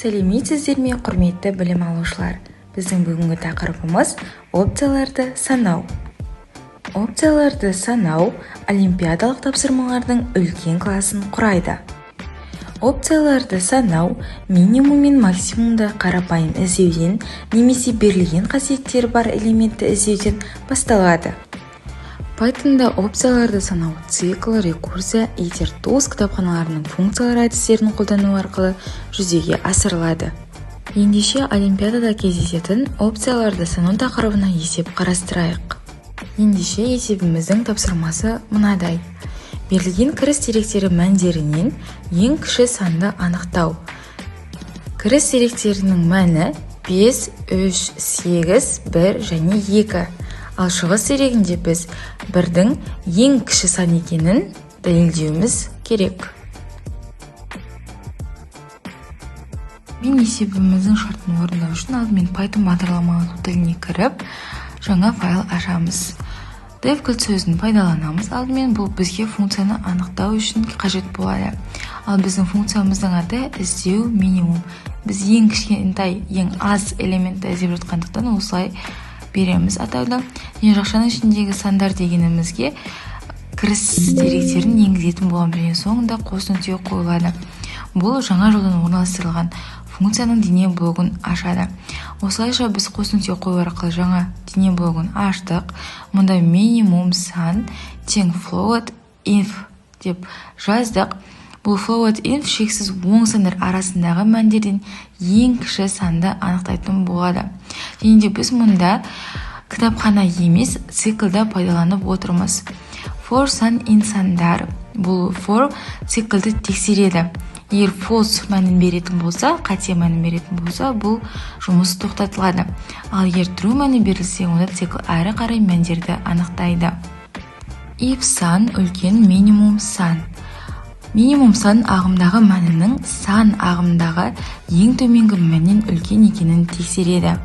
Сәлеметсіздер ме, құрметті білім алушылар? Біздің бүгінгі тақырыбымыз опцияларды санау. Опцияларды санау олимпиадалық тапсырмалардың үлкен класын құрайды. Опцияларды санау минимум мен максимумды қарапайым іздеуден немесе берілген қасиеттері бар элементті іздеуден басталады. Python'да опцияларды санау цикл, рекурсия, iter-tools кітапханаларының функциялар әдістерін қолдану арқылы жүзеге асырылады. Ендеше олимпиадада кездесетін опцияларды санау тақырыбына есеп қарастырайық. Ендеше есебіміздің тапсырмасы мынадай. Берілген кіріс деректері мәндерінен ең кіші санды анықтау. Кіріс деректерінің мәні 5, 3, 8, 1 және 2. Ал шығыс дерегінде біз бірдің ең кіші сан екенін дәлелдеуіміз керек. Мен есебіміздің шартын орындау үшін алдымен Python бағдарламалау тіліне кіріп, жаңа файл ашамыз. Def кілт сөзін пайдаланамыз. Алдымен бұл бізге функцияны анықтау үшін қажет болады. Ал біздің функциямыздың аты іздеу минимум. Біз ең кішкентай, ең аз элементті іздеп жатқандықтан осылай береміз атауды. Және жақшаның ішіндегі сандар дегенімізге кіріс деректерін енгізетін боламыз және соңында қос нүкте қойылады. Бұл жаңа жолдан орналастырылған функцияның дене блогын ашады. Осылайша біз қос нүкте қою арқылы жаңа дене блогын аштық. Мұнда минимум сан тең float inf деп жаздық. Бұл float inf шексіз оң сандар арасындағы мәндерден ең кіші санды анықтайтын болады. Және де біз мұнда кітапхана емес циклда пайдаланып отырмыз. For сан in сандар. Бұл for циклді тексереді. Егер false мәнін беретін болса, қате мәнін беретін болса, бұл жұмыс тоқтатылады. Ал егер true мәні берілсе, онда цикл әрі қарай мәндерді анықтайды. If сан үлкен минимум сан. Минимум сан ағымдағы мәнінің сан ағымдағы ең төменгі мәннен үлкен екенін тексереді.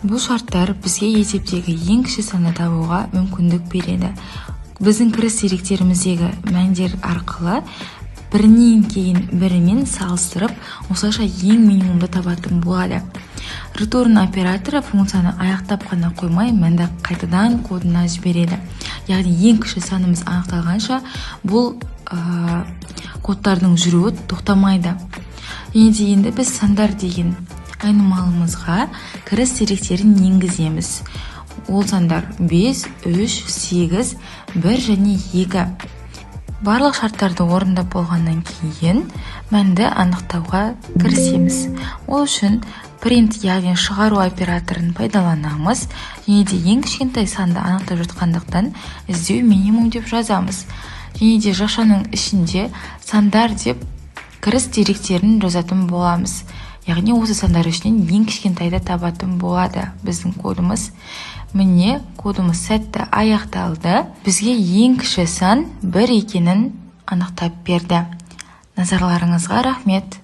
Бұл шарттар бізге есептегі ең кіші санды табуға мүмкіндік береді. Біздің кіріс деректеріміздегі мәндер арқылы бірінен кейін бірімен салыстырып, осылайша ең минимумды табатын болады. Return операторы функцияны аяқтап қана қоймай, мәнді қайтадан кодына жібереді. Яғни ең кіші санымыз анықталғанша бұл кодтардың жүруі тоқтамайды. Және дегенде біз сандар деген айнымалымызға кіріс деректерін енгіземіз. Ол сандар 5, 3, 8, 1 және 2. Барлық шарттарды орындап болғаннан кейін мәнді анықтауға кірісеміз. Ол үшін print яғни шығару операторын пайдаланамыз. Және де ең кішкентай санды анықтап жатқандықтан іздеу минимум деп жазамыз. Және де жақшаның ішінде сандар деп кіріс деректерін жазатын боламыз. Яғни осы сандар ішінен ең кішкентайды табатын болады біздің кодымыз. Міне кодымыз сәтті аяқталды. Бізге ең кіші сан 1 екенін анықтап берді. Назарларыңызға рахмет.